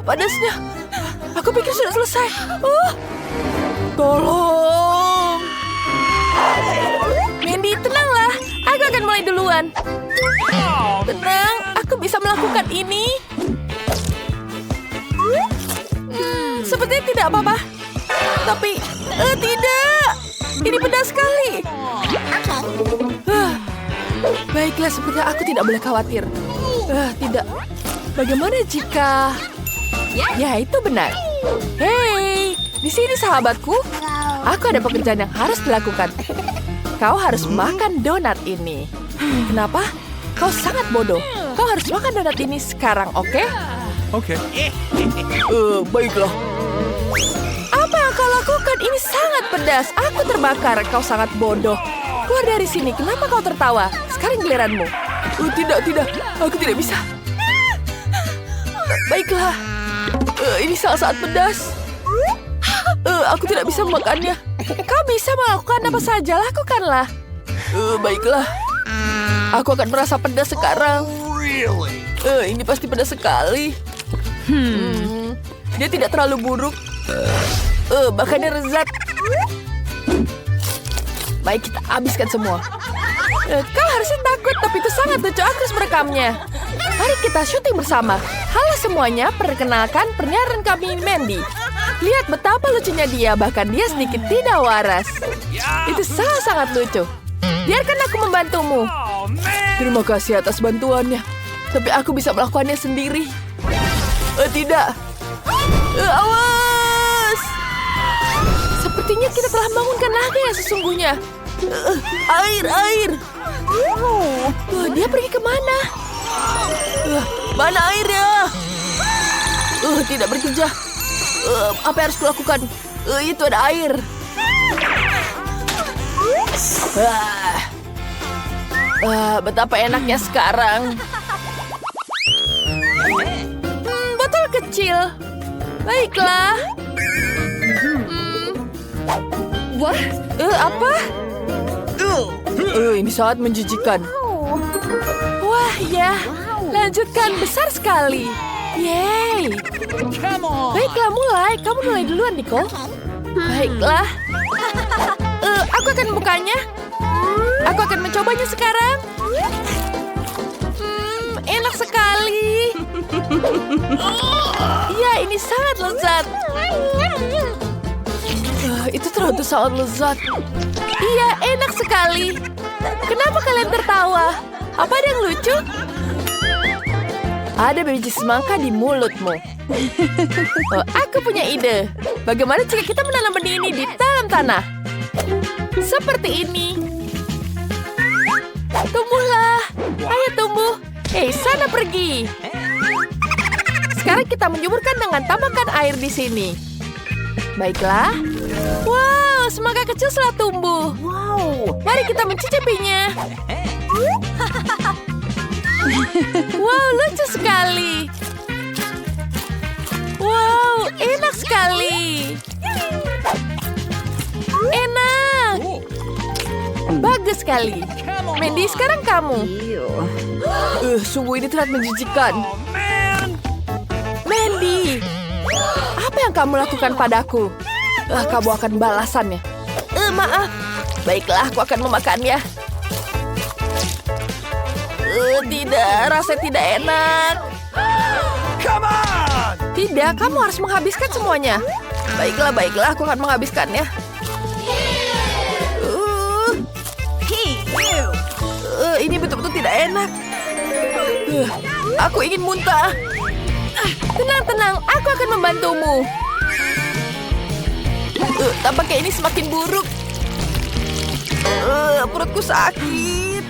Panasnya. Aku pikir sudah selesai. Tolong. Mandy, tenanglah. Aku akan mulai duluan. Tenang, aku bisa melakukan ini. Sepertinya tidak apa-apa. Tapi, tidak. Ini pedas sekali. Baiklah, sepertinya aku tidak boleh khawatir. Tidak. Bagaimana jika... Ya, itu benar. Hei, di sini sahabatku. Aku ada pekerjaan yang harus dilakukan. Kau harus makan donat ini. Kenapa? Kau sangat bodoh. Kau harus makan donat ini sekarang, oke? Oke. Baiklah. Apa yang kau lakukan? Ini sangat pedas. Aku terbakar. Kau sangat bodoh. Keluar dari sini. Kenapa kau tertawa? Sekarang giliranmu. Tidak. Aku tidak bisa. Baiklah. Ini sangat pedas. Aku tidak bisa memakannya. Kau bisa melakukan apa saja. Lakukanlah. Baiklah. Aku akan merasa pedas sekarang. Ini pasti pedas sekali. Dia tidak terlalu buruk. Bahkan dia lezat. Baik, kita habiskan semua. Kau harusnya takut, tapi itu sangat lucu. Aku harus merekamnya. Mari kita syuting bersama. Halo semuanya, perkenalkan penyiaran kami, Mandy. Lihat betapa lucunya dia, bahkan dia sedikit tidak waras. Itu sangat-sangat lucu. Biarkan aku membantumu. Terima kasih atas bantuannya. Tapi aku bisa melakukannya sendiri. Tidak. Awas! Sepertinya kita telah membangunkan naga yang sesungguhnya. Air. Dia pergi kemana? Mana airnya? Tidak bekerja. Apa yang harus kulakukan? Itu ada air. Betapa enaknya sekarang. Botol kecil. Baiklah. Wah, apa? Ini sangat menjijikan. Wah, ya. Lanjutkan, besar sekali. Yeay. Baiklah, mulai. Kamu mulai duluan, Nico. Baiklah. Aku akan membukanya. Aku akan mencobanya sekarang. Enak sekali. Ya, ini sangat lezat. Itu ternyata sangat lezat. Iya, enak sekali. Kenapa kalian tertawa? Apa ada yang lucu? Ada biji semangka di mulutmu. Aku punya ide. Bagaimana jika kita menanam benih ini di dalam tanah? Seperti ini. Tumbuhlah. Ayo tumbuh. Hei, sana pergi. Sekarang kita menjuburkan dengan tambahkan air di sini. Baiklah. Wow, semangka kecil telah tumbuh. Mari kita mencicipinya. Wow, lucu sekali. Wow, enak sekali. Enak. Bagus sekali. Mandy, sekarang kamu. Sungguh ini terlihat menjijikan. Mandy, apa yang kamu lakukan padaku? Kamu akan balasannya. Maaf. Baiklah, aku akan memakannya. Tidak, rasanya tidak enak. Tidak, kamu harus menghabiskan semuanya. Baiklah, aku akan menghabiskannya. Ini betul-betul tidak enak. Aku ingin muntah. Tenang, aku akan membantumu. Tampaknya ini semakin buruk. Perutku sakit.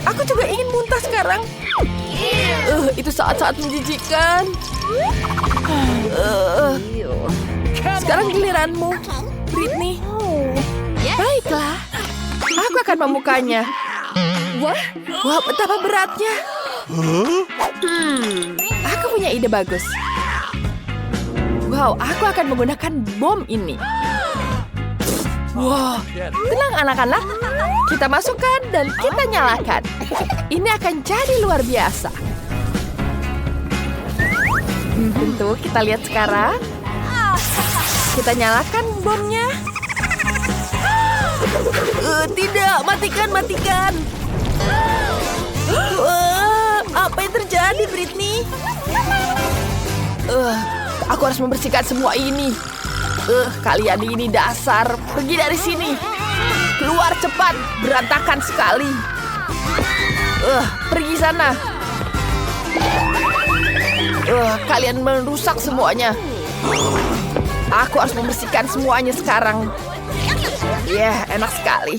Aku juga ingin muntah sekarang. Itu saat-saat menjijikan. Sekarang giliranmu, Britney. Baiklah, aku akan membukanya. Wah, betapa beratnya. Aku punya ide bagus. Wow, aku akan menggunakan bom ini. Wow, tenang anak-anak. Kita masukkan dan kita nyalakan. Ini akan jadi luar biasa. Tentu, kita lihat sekarang. Kita nyalakan bomnya. Tidak, matikan. Apa yang terjadi, Britney? Aku harus membersihkan semua ini. Kalian ini dasar. Pergi dari sini. Keluar cepat. Berantakan sekali. Pergi sana. Kalian merusak semuanya. Aku harus membersihkan semuanya sekarang. Enak sekali.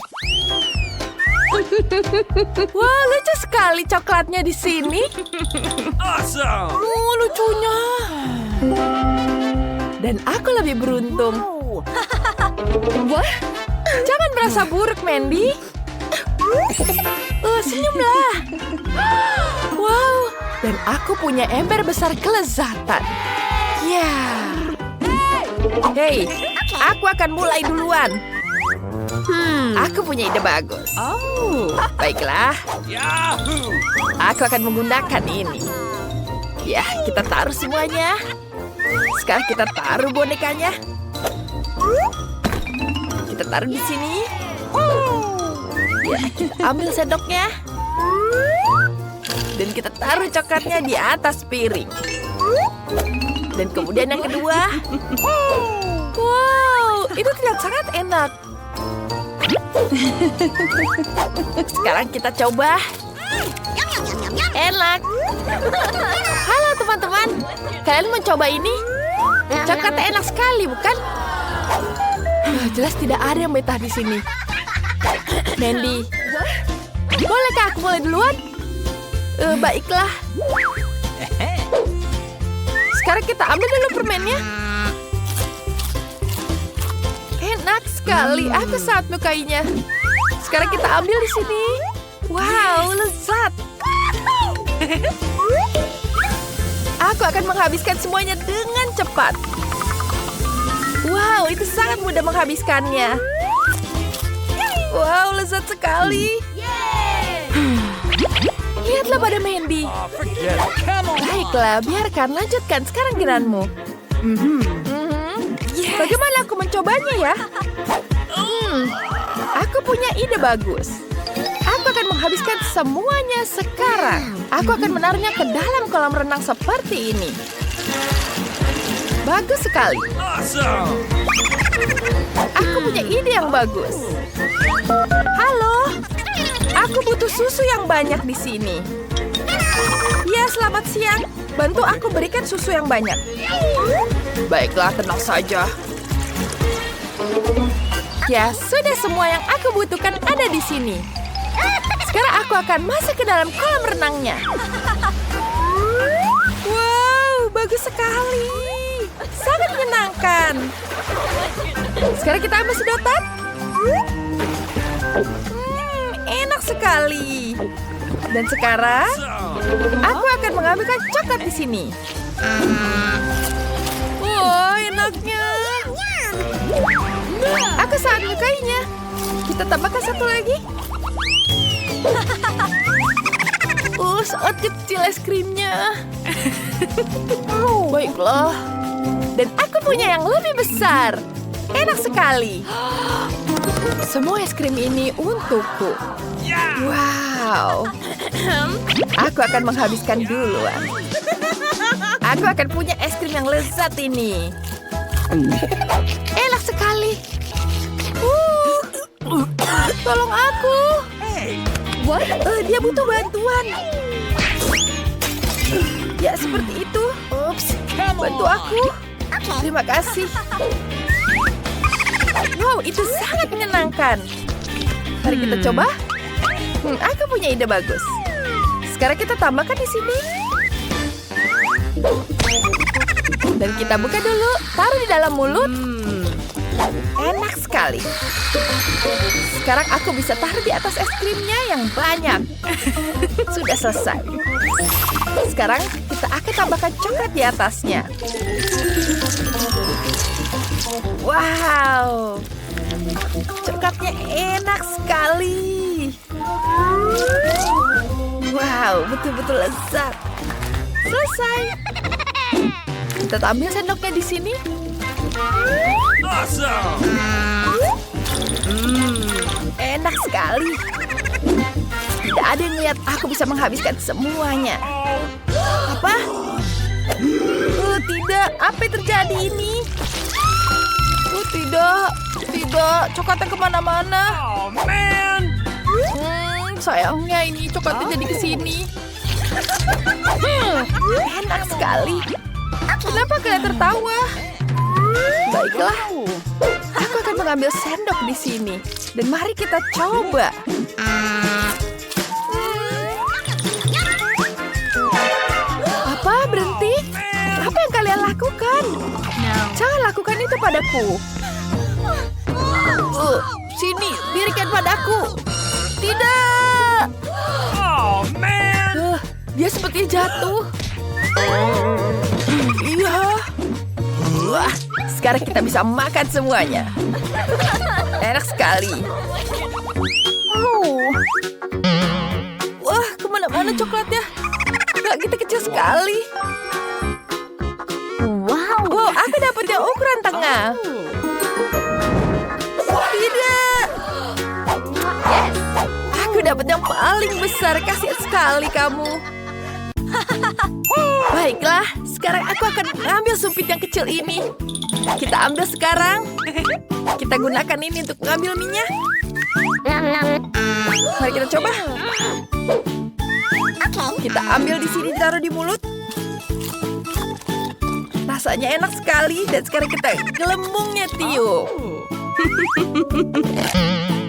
Wah, lucu sekali coklatnya di sini. Awesome! Lucunya. Dan aku lebih beruntung. Wah, jangan merasa buruk, Mandy. Senyumlah. Wow, dan aku punya ember besar kelezatan. Hei, aku akan mulai duluan. Aku punya ide bagus. Baiklah. Yahoo! Aku akan menggunakan ini. Kita taruh semuanya. Sekarang kita taruh bonekanya. Kita taruh di sini. Kita ambil sendoknya. Dan kita taruh coklatnya di atas piring. Dan kemudian yang kedua. Wow, itu terlihat sangat enak. Sekarang kita coba. Enak. Halo teman-teman. Kalian mau coba ini? Coklatnya enak sekali, bukan? Jelas tidak ada yang betah di sini. Mandy, bolehkah aku mulai duluan? Baiklah. Sekarang kita ambil dulu permennya. Enak sekali, aku sangat menyukainya. Sekarang kita ambil di sini. Wow, lezat. Aku akan menghabiskan semuanya dengan cepat. Wow, itu sangat mudah menghabiskannya. Wow, lezat sekali. Lihatlah pada Mandy. Forget it. Come on! Baiklah, biarkan lanjutkan sekarang giliranmu. Bagaimana aku mencobanya ya? Aku punya ide bagus. Aku akan menghabiskan semuanya sekarang. Aku akan menaruhnya ke dalam kolam renang seperti ini. Bagus sekali. Awesome! Aku punya ide yang bagus. Halo, aku butuh susu yang banyak di sini. Ya, selamat siang. Bantu aku berikan susu yang banyak. Baiklah, tenang saja. Ya, sudah semua yang aku butuhkan ada di sini. Sekarang aku akan masuk ke dalam kolam renangnya. Wow, bagus sekali. Sangat menyenangkan. Sekarang kita ambil sedotan. Enak sekali. Dan sekarang, aku akan mengambilkan coklat di sini. Wow, enaknya. Aku sangat menyukainya. Kita tambahkan satu lagi. Sangat kecil es krimnya. Baiklah. Dan aku punya yang lebih besar. Enak sekali. Semua es krim ini untukku. Wow. Aku akan menghabiskan duluan. Aku akan punya es krim yang lezat ini. Enak sekali. Tolong aku. Dia butuh bantuan. Ya, seperti itu. Bantu aku. Terima kasih. Wow, itu sangat menyenangkan. Mari kita coba. Aku punya ide bagus. Sekarang kita tambahkan di sini. Dan kita buka dulu. Taruh di dalam mulut. Enak sekali. Sekarang aku bisa taruh di atas es krimnya yang banyak. Sudah selesai. Sekarang kita akan tambahkan coklat di atasnya. Wow. Coklatnya enak sekali. Wow, betul-betul lezat. Selesai. Kita ambil sendoknya di sini. Awesome! Enak sekali. Tidak ada yang lihat aku bisa menghabiskan semuanya. Apa? Tidak. Apa yang terjadi ini? Tidak. Coklatnya kemana-mana. Oh, man! Sayangnya ini coklatnya jadi kesini. Enak sekali. Kenapa kalian tertawa? Baiklah. Aku akan mengambil sendok di sini. Dan mari kita coba. Apa? Berhenti? Apa yang kalian lakukan? Jangan lakukan itu padaku. Sini, berikan padaku. Tidak. Oh, man! Dia seperti jatuh. Iya. Wah, sekarang kita bisa makan semuanya. Enak sekali. Wah, kemana-mana coklatnya. Gak gitu kecil sekali. Wow, aku dapat yang ukuran tengah. Tidak. Aku dapat yang paling besar. Kasihan sekali kamu. Baiklah, sekarang aku akan mengambil sumpit yang kecil ini. Kita ambil sekarang. Kita gunakan ini untuk mengambil minyak. Mari kita coba. Kita ambil di sini, taruh di mulut. Rasanya enak sekali. Dan sekarang kita gelembungnya tiup.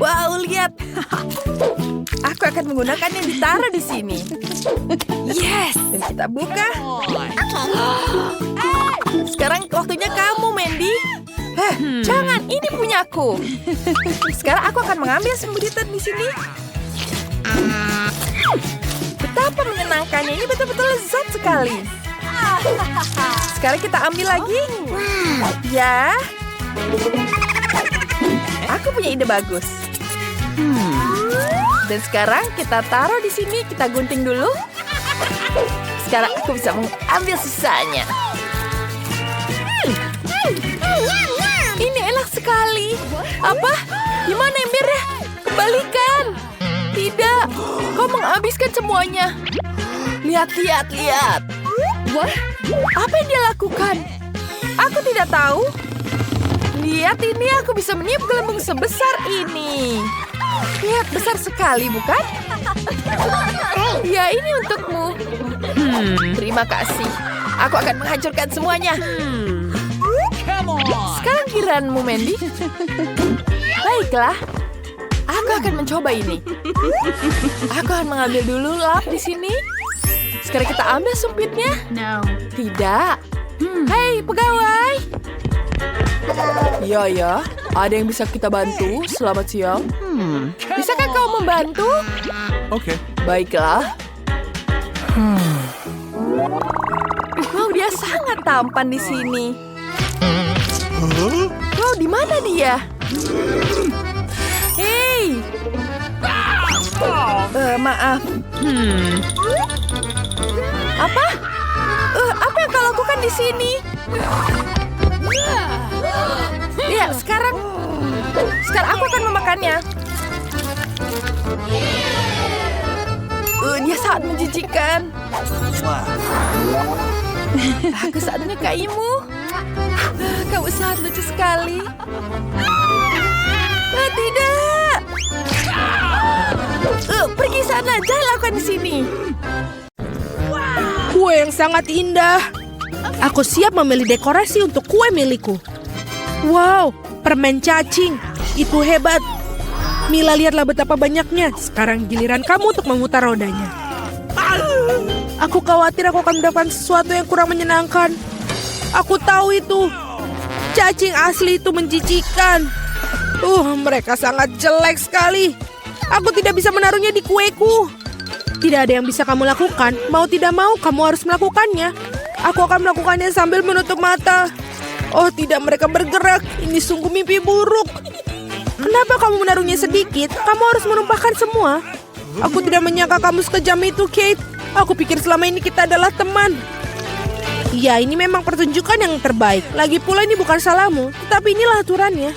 Wow, lihat. Aku akan menggunakan yang ditaruh di sini. Yes. Dan kita buka. Sekarang waktunya kamu, Mandy. Jangan, ini punyaku. Sekarang aku akan mengambil sembuditan di sini. Betapa menyenangkannya, ini betul-betul lezat sekali. Sekarang kita ambil lagi. Ya. Aku punya ide bagus. Dan sekarang kita taruh di sini, kita gunting dulu. Sekarang aku bisa mengambil sisanya. Ini enak sekali. Apa? Di mana embernya? Kembalikan. Tidak. Kau menghabiskan semuanya. Lihat. Wah, apa yang dia lakukan? Aku tidak tahu. Lihat ini, aku bisa meniup gelembung sebesar ini. Lihat, besar sekali, bukan? Ya, ini untukmu. Terima kasih. Aku akan menghancurkan semuanya. Sekarang giliranmu, Mandy. Baiklah. Aku akan mencoba ini. Aku akan mengambil dulu lap di sini. Sekarang kita ambil sumpitnya. Tidak. Hei, pegawai. Ya. Ada yang bisa kita bantu? Selamat siang. Bisakah kau membantu? Okay. Baiklah. Wow, dia sangat tampan di sini. Wow, di mana dia? Hei. Maaf. Apa? Apa yang kau lakukan di sini? Ya, sekarang aku akan memakannya. Dia sangat menjijikan. Aku sangat menyukaimu. Kamu sangat lucu sekali. Tidak. Pergi sana, jangan lakukan di sini. Kue yang sangat indah. Aku siap memilih dekorasi untuk kue milikku. Wow, permen cacing. Itu hebat. Mila, lihatlah betapa banyaknya. Sekarang giliran kamu untuk memutar rodanya. Aku khawatir aku akan mendapatkan sesuatu yang kurang menyenangkan. Aku tahu itu. Cacing asli itu menjijikan. Mereka sangat jelek sekali. Aku tidak bisa menaruhnya di kueku. Tidak ada yang bisa kamu lakukan. Mau tidak mau, kamu harus melakukannya. Aku akan melakukannya sambil menutup mata. Oh tidak, mereka bergerak. Ini sungguh mimpi buruk. Kenapa kamu menaruhnya sedikit? Kamu harus menumpahkan semua. Aku tidak menyangka kamu sekejam itu, Kate. Aku pikir selama ini kita adalah teman. Ya, ini memang pertunjukan yang terbaik. Lagi pula ini bukan salahmu, tetapi inilah aturannya.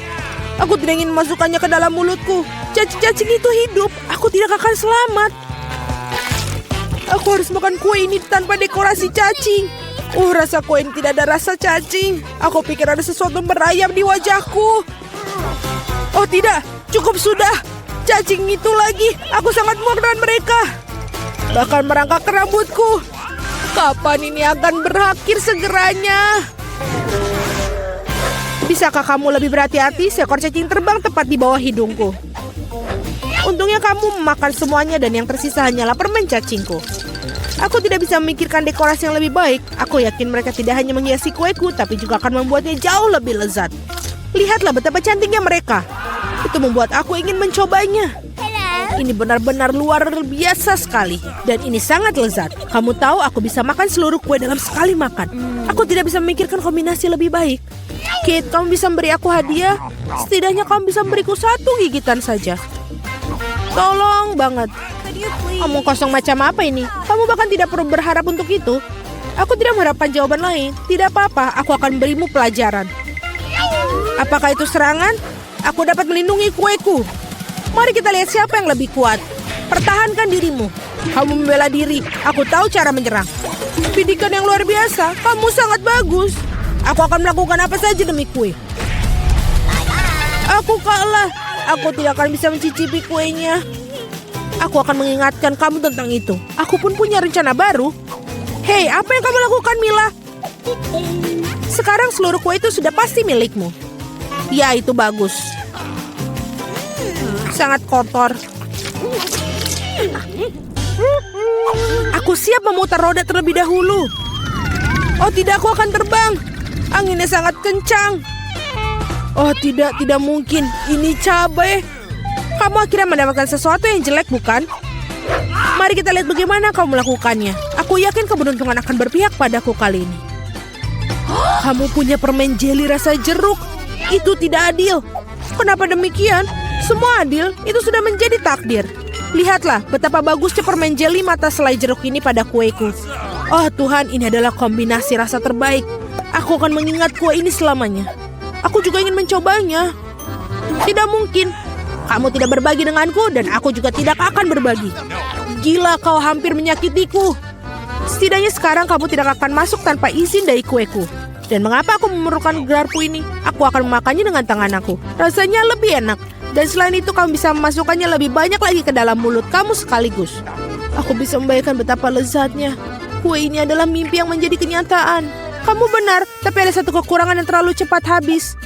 Aku tidak ingin memasukkannya ke dalam mulutku. Cacing-cacing itu hidup. Aku tidak akan selamat. Aku harus makan kue ini tanpa dekorasi cacing. Rasa kue ini tidak ada rasa cacing. Aku pikir ada sesuatu merayap di wajahku. Oh tidak, cukup sudah. Cacing itu lagi. Aku sangat muak dengan mereka. Bahkan merangkak ke rambutku. Kapan ini akan berakhir segeranya? Bisakah kamu lebih berhati-hati? Seekor cacing terbang tepat di bawah hidungku. Untungnya kamu memakan semuanya dan yang tersisa hanyalah permen cacingku. Aku tidak bisa memikirkan dekorasi yang lebih baik. Aku yakin mereka tidak hanya menghiasi kueku, tapi juga akan membuatnya jauh lebih lezat. Lihatlah betapa cantiknya mereka. Itu membuat aku ingin mencobanya. Ini benar-benar luar biasa sekali. Dan ini sangat lezat. Kamu tahu aku bisa makan seluruh kue dalam sekali makan. Aku tidak bisa memikirkan kombinasi lebih baik. Kate, kamu bisa memberi aku hadiah? Setidaknya kamu bisa memberiku 1 gigitan saja. Tolong banget. Omong kosong macam apa ini? Kamu bahkan tidak perlu berharap untuk itu. Aku tidak mengharapkan jawaban lain. Tidak apa-apa, aku akan berimu pelajaran. Apakah itu serangan? Aku dapat melindungi kueku. Mari kita lihat siapa yang lebih kuat. Pertahankan dirimu. Kamu membela diri. Aku tahu cara menyerang. Bidikan yang luar biasa. Kamu sangat bagus. Aku akan melakukan apa saja demi kue. Aku kalah. Aku tidak akan bisa mencicipi kuenya. Aku akan mengingatkan kamu tentang itu. Aku pun punya rencana baru. Hei, apa yang kamu lakukan, Mila? Sekarang seluruh kue itu sudah pasti milikmu. Ya, itu bagus. Sangat kotor. Aku siap memutar roda terlebih dahulu. Oh tidak, aku akan terbang. Anginnya sangat kencang. Oh tidak mungkin. Ini cabai. Kamu akhirnya mendapatkan sesuatu yang jelek, bukan? Mari kita lihat bagaimana kamu melakukannya. Aku yakin keberuntungan akan berpihak padaku kali ini. Kamu punya permen jeli rasa jeruk. Itu tidak adil. Kenapa demikian? Semua adil, itu sudah menjadi takdir. Lihatlah betapa bagusnya permen jeli mata selai jeruk ini pada kueku. Oh Tuhan, ini adalah kombinasi rasa terbaik. Aku akan mengingat kue ini selamanya. Aku juga ingin mencobanya. Tidak mungkin. Kamu tidak berbagi denganku dan aku juga tidak akan berbagi. Gila, kau hampir menyakitiku. Setidaknya sekarang kamu tidak akan masuk tanpa izin dari kueku. Dan mengapa aku memerlukan gelarku ini? Aku akan memakannya dengan tangan aku. Rasanya lebih enak. Dan selain itu kamu bisa memasukkannya lebih banyak lagi ke dalam mulut kamu sekaligus. Aku bisa membayangkan betapa lezatnya. Kue ini adalah mimpi yang menjadi kenyataan. Kamu benar, tapi ada satu kekurangan yang terlalu cepat habis.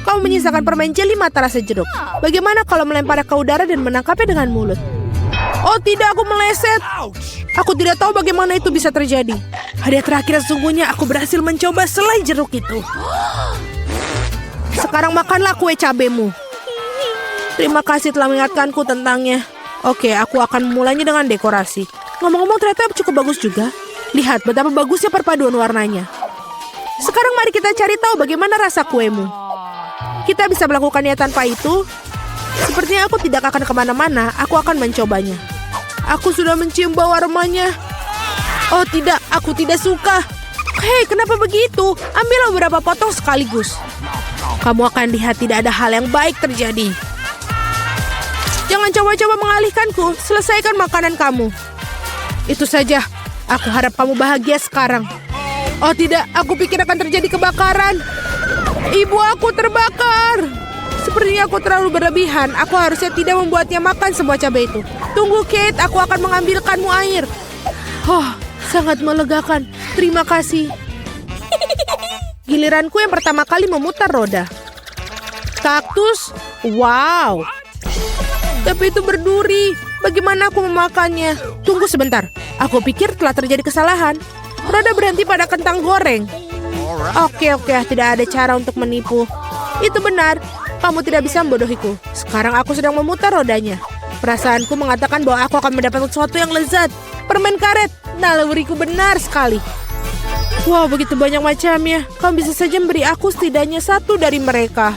Kamu menyisakan permen jeli mata rasa jeruk. Bagaimana kalau melemparnya ke udara dan menangkapnya dengan mulut? Oh tidak, aku meleset. Aku tidak tahu bagaimana itu bisa terjadi. Hadiah terakhir sesungguhnya aku berhasil mencoba selai jeruk itu. Sekarang makanlah kue cabemu. Terima kasih telah mengingatkanku tentangnya. Oke, aku akan memulainya dengan dekorasi. Ngomong-ngomong ternyata cukup bagus juga. Lihat betapa bagusnya perpaduan warnanya. Sekarang mari kita cari tahu bagaimana rasa kuemu. Kita bisa melakukannya tanpa itu. Sepertinya aku tidak akan kemana-mana. Aku akan mencobanya. Aku sudah mencium bau aromanya. Oh tidak, aku tidak suka. Hei, kenapa begitu? Ambillah beberapa potong sekaligus. Kamu akan lihat tidak ada hal yang baik terjadi. Jangan coba-coba mengalihkanku. Selesaikan makanan kamu. Itu saja. Aku harap kamu bahagia sekarang. Oh tidak, aku pikir akan terjadi kebakaran. Ibu aku terbakar. Sepertinya aku terlalu berlebihan. Aku harusnya tidak membuatnya makan semua cabai itu. Tunggu Kate, aku akan mengambilkanmu air. Oh, sangat melegakan. Terima kasih. Giliranku yang pertama kali memutar roda. Kaktus? Wow. Tapi itu berduri. Bagaimana aku memakannya? Tunggu sebentar. Aku pikir telah terjadi kesalahan. Roda berhenti pada kentang goreng. Oke, tidak ada cara untuk menipu. Itu benar. Kamu tidak bisa membodohiku. Sekarang aku sedang memutar rodanya. Perasaanku mengatakan bahwa aku akan mendapatkan sesuatu yang lezat. Permen karet. Naluriku benar sekali. Wow, begitu banyak macamnya. Kamu bisa saja memberi aku setidaknya satu dari mereka.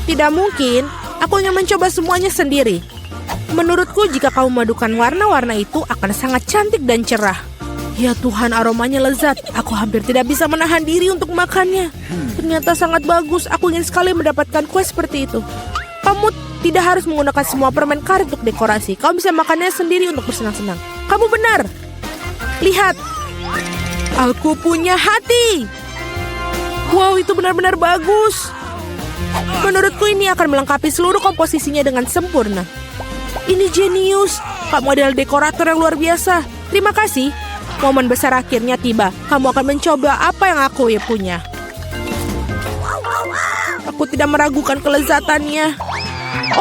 Tidak mungkin. Aku ingin mencoba semuanya sendiri. Menurutku, jika kamu memadukan warna-warna itu akan sangat cantik dan cerah. Ya Tuhan, aromanya lezat. Aku hampir tidak bisa menahan diri untuk makannya. Ternyata sangat bagus. Aku ingin sekali mendapatkan kue seperti itu. Kamu tidak harus menggunakan semua permen karet untuk dekorasi. Kamu bisa makannya sendiri untuk bersenang-senang. Kamu benar. Lihat. Aku punya hati. Wow, itu benar-benar bagus. Menurutku ini akan melengkapi seluruh komposisinya dengan sempurna. Ini jenius. Kamu adalah dekorator yang luar biasa. Terima kasih. Momen besar akhirnya tiba. Kamu akan mencoba apa yang aku punya. Aku tidak meragukan kelezatannya.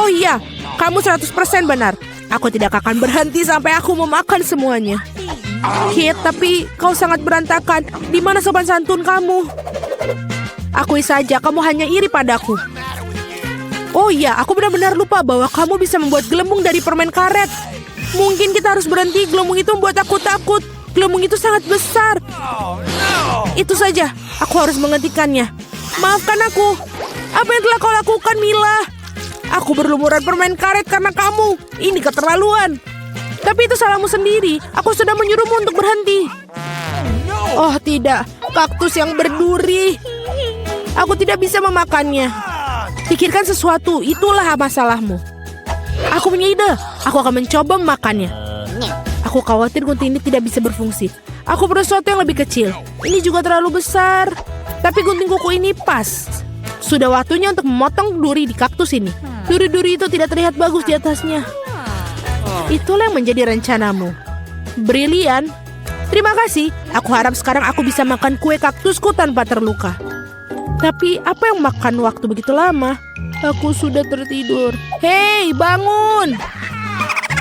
Oh iya, kamu 100% benar. Aku tidak akan berhenti sampai aku memakan semuanya. Kit, tapi kau sangat berantakan. Di mana sopan santun kamu? Akui saja, kamu hanya iri padaku. Oh iya, aku benar-benar lupa bahwa kamu bisa membuat gelembung dari permen karet. Mungkin kita harus berhenti, gelembung itu membuat aku takut. Gelembung itu sangat besar. Itu saja, aku harus menghentikannya. Maafkan aku. Apa yang telah kau lakukan, Mila? Aku berlumuran permen karet karena kamu. Ini keterlaluan. Tapi itu salahmu sendiri. Aku sudah menyuruhmu untuk berhenti. Oh tidak, kaktus yang berduri. Aku tidak bisa memakannya. Pikirkan sesuatu, itulah masalahmu. Aku punya ide. Aku akan mencoba memakannya. Aku khawatir gunting ini tidak bisa berfungsi. Aku perlu sesuatu yang lebih kecil. Ini juga terlalu besar. Tapi gunting kuku ini pas. Sudah waktunya untuk memotong duri di kaktus ini. Duri-duri itu tidak terlihat bagus di atasnya. Itulah yang menjadi rencanamu. Brilian. Terima kasih. Aku harap sekarang aku bisa makan kue kaktusku tanpa terluka. Tapi apa yang makan waktu begitu lama? Aku sudah tertidur. Hei, bangun!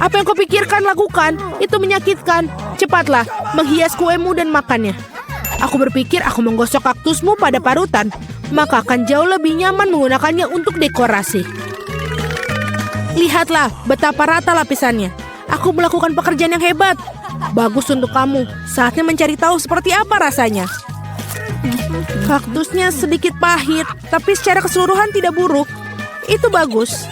Apa yang kau pikirkan lakukan? Itu menyakitkan. Cepatlah, menghias kuemu dan makannya. Aku berpikir aku menggosok kaktusmu pada parutan, maka akan jauh lebih nyaman menggunakannya untuk dekorasi. Lihatlah betapa rata lapisannya. Aku melakukan pekerjaan yang hebat. Bagus untuk kamu. Saatnya mencari tahu seperti apa rasanya. Kaktusnya sedikit pahit, tapi secara keseluruhan tidak buruk. Itu bagus.